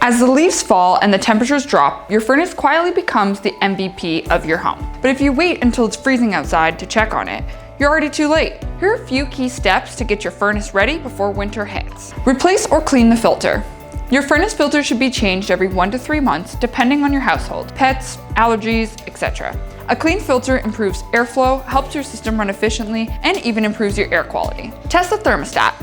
As the leaves fall and the temperatures drop, your furnace quietly becomes the MVP of your home. But if you wait until it's freezing outside to check on it, you're already too late. Here are a few key steps to get your furnace ready before winter hits. Replace or clean the filter. Your furnace filter should be changed every 1 to 3 months depending on your household, pets, allergies, etc. A clean filter improves airflow, helps your system run efficiently, and even improves your air quality. Test the thermostat.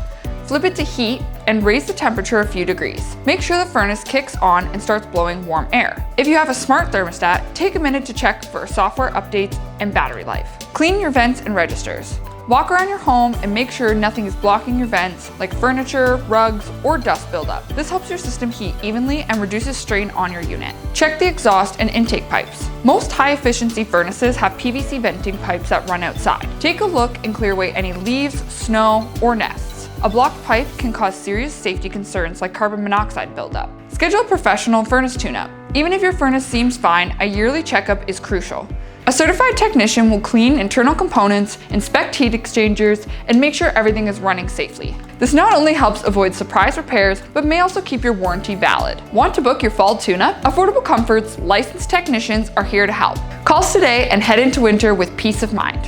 Flip it to heat and raise the temperature a few degrees. Make sure the furnace kicks on and starts blowing warm air. If you have a smart thermostat, take a minute to check for software updates and battery life. Clean your vents and registers. Walk around your home and make sure nothing is blocking your vents, like furniture, rugs, or dust buildup. This helps your system heat evenly and reduces strain on your unit. Check the exhaust and intake pipes. Most high-efficiency furnaces have PVC venting pipes that run outside. Take a look and clear away any leaves, snow, or nests. A blocked pipe can cause serious safety concerns like carbon monoxide buildup. Schedule a professional furnace tune-up. Even if your furnace seems fine, a yearly checkup is crucial. A certified technician will clean internal components, inspect heat exchangers, and make sure everything is running safely. This not only helps avoid surprise repairs, but may also keep your warranty valid. Want to book your fall tune-up? Affordable Comfort's licensed technicians are here to help. Call us today and head into winter with peace of mind.